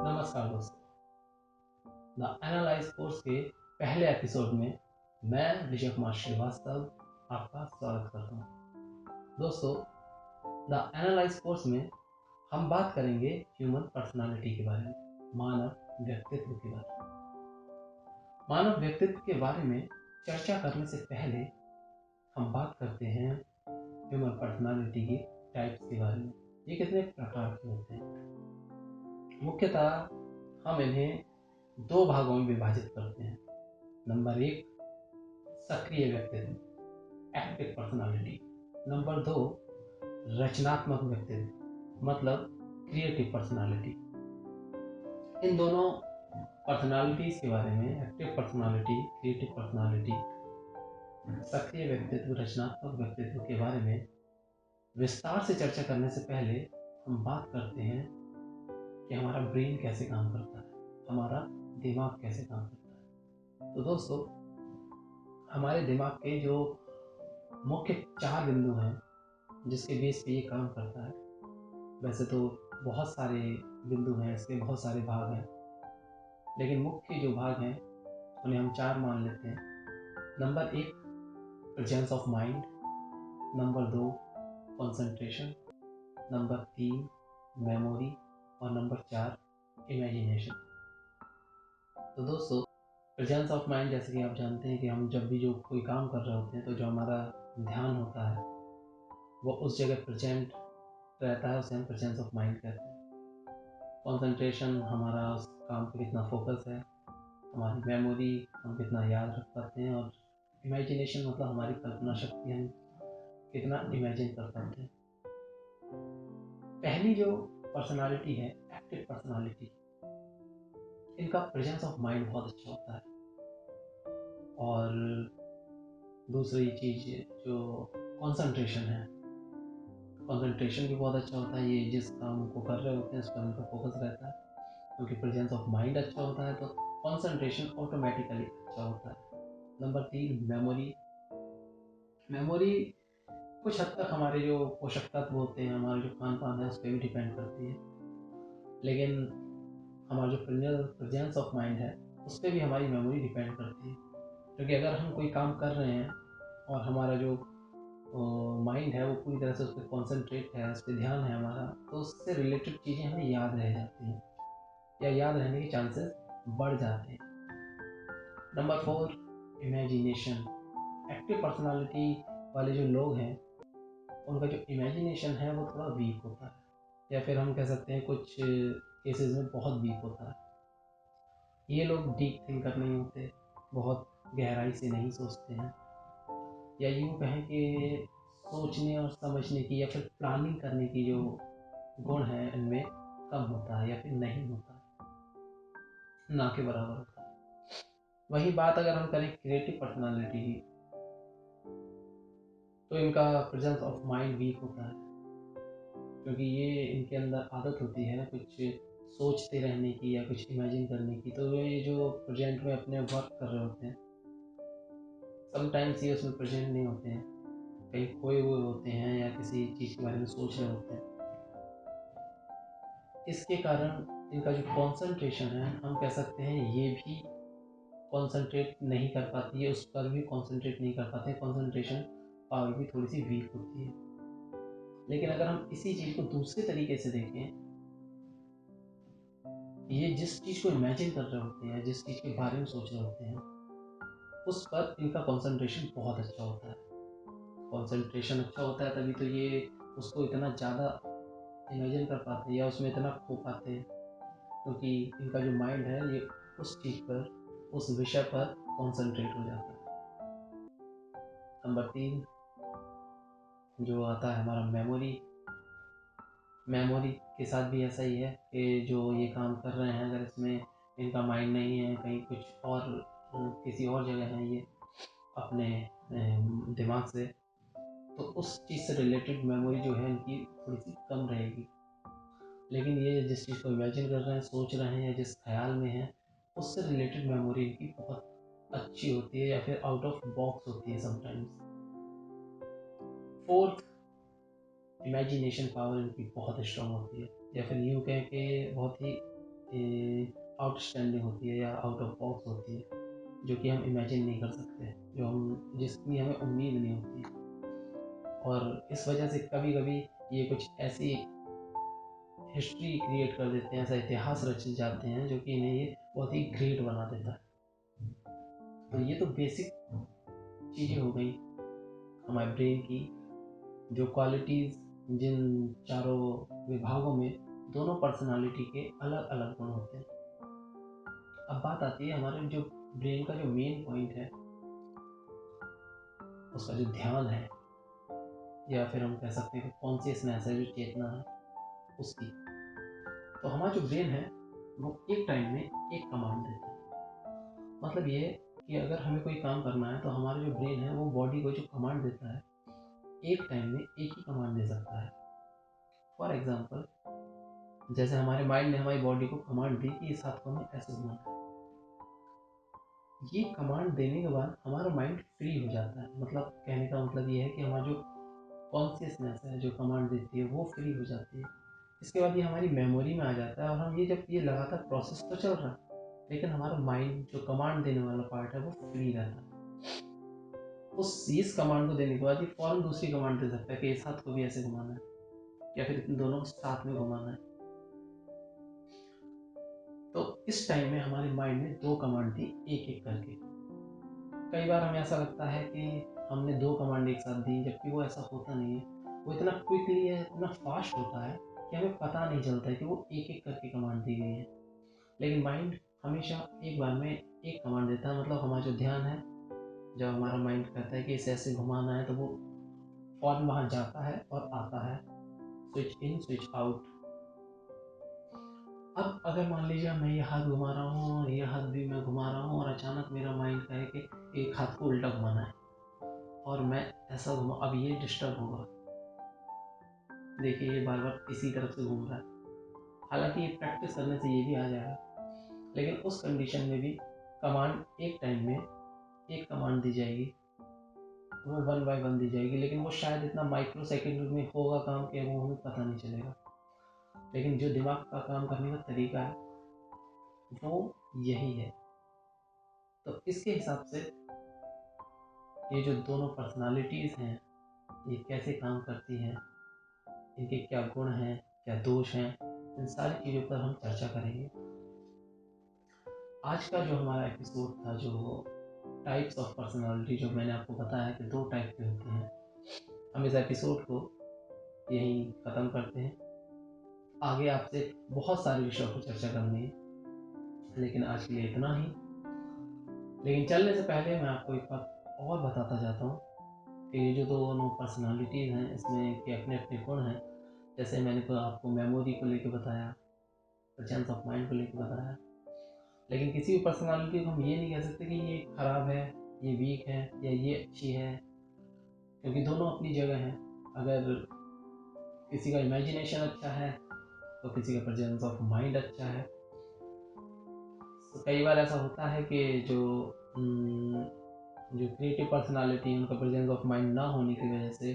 नमस्कार दोस्तों, the analyse course के पहले एपिसोड में मैं विजय कुमार श्रीवास्तव आपका स्वागत करता हूँ। दोस्तों, द एनालाइज कोर्स में हम बात करेंगे ह्यूमन पर्सनालिटी के बारे में, मानव व्यक्तित्व के बारे में। मानव व्यक्तित्व के बारे में चर्चा करने से पहले हम बात करते हैं ह्यूमन पर्सनालिटी के टाइप्स के बारे में। ये कितने प्रकार के होते हैं। मुख्यतः हम इन्हें दो भागों में विभाजित करते हैं। नंबर 1, सक्रिय व्यक्तित्व, एक्टिव पर्सनालिटी। नंबर 2, रचनात्मक व्यक्तित्व, मतलब क्रिएटिव पर्सनालिटी। इन दोनों पर्सनालिटीज के बारे में, एक्टिव पर्सनालिटी, क्रिएटिव पर्सनालिटी, सक्रिय व्यक्तित्व, रचनात्मक व्यक्तित्व के बारे में विस्तार से चर्चा करने से पहले हम बात करते हैं कि हमारा ब्रेन कैसे काम करता है, हमारा दिमाग कैसे काम करता है। तो दोस्तों, हमारे दिमाग के जो मुख्य 4 बिंदु हैं जिसके बेस पे ये काम करता है, वैसे तो बहुत सारे बिंदु हैं, इसके बहुत सारे भाग हैं, लेकिन मुख्य जो भाग हैं उन्हें हम 4 मान लेते हैं। Number 1, presence of mind. Number 2, concentration. Number 3, memory. और नंबर 4, इमेजिनेशन। तो दोस्तों, प्रेजेंस ऑफ माइंड, जैसे कि आप जानते हैं कि हम जब भी जो कोई काम कर रहे होते हैं तो जो हमारा ध्यान होता है वो उस जगह प्रेजेंट रहता है, उसे हम प्रेजेंस ऑफ माइंड कहते हैं। कंसंट्रेशन, हमारा उस काम पे कितना फोकस है। हमारी मेमोरी, हम कितना याद रख पाते हैं। और इमेजिनेशन मतलब हमारी कल्पना शक्ति, हम कितना इमेजिन कर पाते हैं। पहली जो पर्सनालिटी है, एक्टिव पर्सनालिटी, इनका प्रेजेंस ऑफ माइंड बहुत अच्छा होता है। और दूसरी चीज़ जो कंसंट्रेशन है, कंसंट्रेशन भी बहुत अच्छा होता है। ये जिस काम को कर रहे होते हैं उस पर उनका फोकस रहता है, क्योंकि प्रेजेंस ऑफ माइंड अच्छा होता है तो कंसंट्रेशन ऑटोमेटिकली अच्छा होता है। Number 3, memory. मेमोरी कुछ हद तक हमारे जो पोषक तत्व होते हैं, हमारे जो खान पान है उस पर भी डिपेंड करती है, लेकिन हमारा जो प्रेजेंस ऑफ माइंड है उस पर भी हमारी मेमोरी डिपेंड करती है। क्योंकि अगर हम कोई काम कर रहे हैं और हमारा जो माइंड है वो पूरी तरह से उस पर कॉन्सेंट्रेट है, उस पर ध्यान है हमारा, तो उससे रिलेटेड चीज़ें हमें याद रह जाती हैं या याद रहने के चांसेस बढ़ जाते हैं। Number 4, imagination. एक्टिव पर्सनालिटी वाले जो लोग हैं उनका जो इमेजिनेशन है वो थोड़ा वीक होता है, या फिर हम कह सकते हैं कुछ केसेस में बहुत वीक होता है। ये लोग डीप थिंकर नहीं होते, बहुत गहराई से नहीं सोचते हैं, या यूँ कहें कि सोचने और समझने की या फिर प्लानिंग करने की जो गुण है इनमें कम होता है या फिर नहीं होता है, ना के बराबर होता है। वही बात अगर हम करें क्रिएटिव पर्सनालिटी की, तो इनका प्रेजेंस ऑफ माइंड वीक होता है, क्योंकि ये इनके अंदर आदत होती है कुछ सोचते रहने की या कुछ इमेजिन करने की। तो ये जो प्रेजेंट में अपने वर्क कर रहे होते हैं, समटाइम्स ये उसमें प्रेजेंट नहीं होते हैं, कहीं खोए हुए होते हैं या किसी चीज़ के बारे में सोच रहे होते हैं। इसके कारण इनका जो कंसंट्रेशन है, हम कह सकते हैं ये भी कंसंट्रेट नहीं कर पाती है, उस पर भी कंसंट्रेट नहीं कर पाते, कंसंट्रेशन पावर भी थोड़ी सी वीक होती है। लेकिन अगर हम इसी चीज़ को दूसरे तरीके से देखें, ये जिस चीज़ को इमेजिन कर रहे होते हैं, जिस चीज़ के बारे में सोच रहे होते हैं, उस पर इनका कंसंट्रेशन बहुत अच्छा होता है। कंसंट्रेशन अच्छा होता है तभी तो ये उसको इतना ज़्यादा इमेजिन कर पाते हैं या उसमें इतना खो पाते हैं, क्योंकि इनका जो माइंड है ये उस चीज़ पर, उस विषय पर कंसंट्रेट हो जाता है। नंबर 3 जो आता है हमारा मेमोरी। मेमोरी के साथ भी ऐसा ही है कि जो ये काम कर रहे हैं, अगर इसमें इनका माइंड नहीं है, कहीं कुछ और किसी और जगह है ये अपने दिमाग से, तो उस चीज़ से रिलेटेड मेमोरी जो है इनकी थोड़ी सी कम रहेगी। लेकिन ये जिस चीज़ को इमेजिन कर रहे हैं, सोच रहे हैं, या जिस ख्याल में है, उससे रिलेटेड मेमोरी इनकी बहुत अच्छी होती है या फिर आउट ऑफ बॉक्स होती है समटाइम्स। 4, इमेजिनेशन पावर इनकी बहुत स्ट्रांग होती है, या फिर यूँ कहें कि बहुत ही आउटस्टैंडिंग होती है या आउट ऑफ बॉक्स होती है, जो कि हम इमेजिन नहीं कर सकते, जिसकी हमें उम्मीद नहीं होती। और इस वजह से कभी कभी ये कुछ ऐसी हिस्ट्री क्रिएट कर देते हैं, ऐसा इतिहास रच जाते हैं जो कि इन्हें ये बहुत ही ग्रेट बना देता है। तो ये तो बेसिक चीज़ें हो गई हमारे ब्रेन की, जो क्वालिटीज़ जिन चारों विभागों में दोनों पर्सनालिटी के अलग अलग गुण होते हैं। अब बात आती है हमारे जो ब्रेन का जो मेन पॉइंट है, उसका जो ध्यान है, या फिर हम कह सकते हैं कि कॉन्शियसनेस है, जो चेतना है उसकी। तो हमारा जो ब्रेन है वो एक टाइम में एक कमांड देता है। मतलब ये कि अगर हमें कोई काम करना है तो हमारा जो ब्रेन है वो बॉडी को जो कमांड देता है, एक टाइम में एक ही कमांड दे सकता है। फॉर एग्जाम्पल, जैसे हमारे माइंड ने हमारी बॉडी को कमांड दी कि इस हाथ को हमें ऐसे घुमाना है। ये कमांड देने के बाद हमारा माइंड फ्री हो जाता है। मतलब कहने का मतलब ये है कि हमारा जो कॉन्शियसनेस है, जो कमांड देती है, वो फ्री हो जाती है। इसके बाद ये हमारी मेमोरी में आ जाता है, और हम ये जब ये लगातार प्रोसेस तो चल रहा है, लेकिन हमारा माइंड जो कमांड देने वाला पार्ट है वो फ्री रहता है। इस कमांड को देने के बाद ये फौरन दूसरी कमांड दे सकता है कि इस हाथ को भी ऐसे घुमाना है, या फिर इन दोनों को साथ में घुमाना है। तो इस टाइम में हमारे माइंड ने दो कमांड दी, एक एक करके। कई बार हमें ऐसा लगता है कि हमने दो कमांड एक साथ दी, जबकि वो ऐसा होता नहीं है। वो इतना क्विकली है, इतना फास्ट होता है कि हमें पता नहीं चलता है कि वो एक एक करके कमांड दी गई है। लेकिन माइंड हमेशा एक बार में एक कमांड देता है। मतलब हमारा जो ध्यान है, जब हमारा माइंड कहता है कि इसे ऐसे घुमाना है, तो वो फौरन वहाँ जाता है और आता है, स्विच इन स्विच आउट। अब अगर मान लीजिए मैं ये हाथ घुमा रहा हूँ और ये हाथ भी मैं घुमा रहा हूँ, और अचानक मेरा माइंड कहे कि एक हाथ को उल्टा घुमाना है और मैं ऐसा घुमा, अब ये डिस्टर्ब होगा। देखिए ये बार बार इसी तरफ से घूम रहा है। हालांकि ये प्रैक्टिस करने से ये भी आ जाएगा, लेकिन उस कंडीशन में भी कमांड एक टाइम में एक कमांड दी जाएगी, वो 1 बाय 1 दी जाएगी, लेकिन वो शायद इतना माइक्रो सेकेंड में होगा काम कि वो हमें पता नहीं चलेगा। लेकिन जो दिमाग का काम करने का तरीका है वो यही है। तो इसके हिसाब से ये जो दोनों पर्सनालिटीज़ हैं, ये कैसे काम करती हैं, इनके क्या गुण हैं, क्या दोष हैं, इन सारी चीज़ों पर हम चर्चा करेंगे। आज का जो हमारा एपिसोड था, जो टाइप्स ऑफ पर्सनालिटी, जो मैंने आपको बताया कि 2 टाइप के होते हैं, हम इस एपिसोड को यहीं ख़त्म करते हैं। आगे आपसे बहुत सारे विषयों पर चर्चा करनी है, लेकिन आज के लिए इतना ही। लेकिन चलने से पहले मैं आपको एक बात और बताता जाता हूँ कि ये जो दोनों पर्सनालिटीज़ हैं, इसमें के अपने अपने गुण हैं। जैसे मैंने तो आपको मेमोरी को लेके बताया, प्रेजेंस ऑफ माइंड को लेके बताया, लेकिन किसी भी पर्सनालिटी को हम ये नहीं कह सकते कि ये ख़राब है, ये वीक है, या ये अच्छी है, क्योंकि दोनों अपनी जगह हैं। अगर किसी का इमेजिनेशन अच्छा है तो किसी का प्रेजेंस ऑफ माइंड अच्छा है। तो कई बार ऐसा होता है कि जो क्रिएटिव पर्सनालिटी है, उनका प्रेजेंस ऑफ माइंड ना होने की वजह से,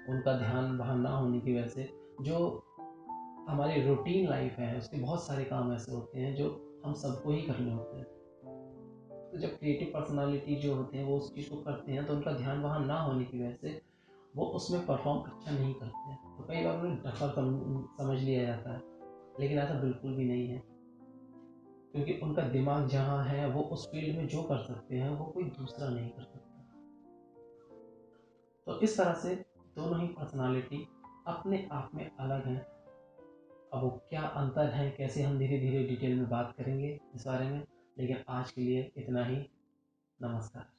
उनका ध्यान वहाँ ना होने की वजह से, जो हमारी रूटीन लाइफ है उसके बहुत सारे काम ऐसे होते हैं जो हम सबको ही करने होते हैं। तो जब क्रिएटिव पर्सनालिटी जो होते हैं वो उस चीज़ को करते हैं, तो उनका ध्यान वहाँ ना होने की वजह से वो उसमें परफॉर्म अच्छा नहीं करते हैं। तो कई बार उन्हें डफर समझ लिया जाता है, लेकिन ऐसा बिल्कुल भी नहीं है, क्योंकि उनका दिमाग जहाँ है वो उस फील्ड में जो कर सकते हैं वो कोई दूसरा नहीं कर सकता। तो इस तरह से दोनों ही पर्सनालिटी अपने आप में अलग हैं। अब वो क्या अंतर है, कैसे, हम धीरे धीरे डिटेल में बात करेंगे इस बारे में, लेकिन आज के लिए इतना ही। नमस्कार।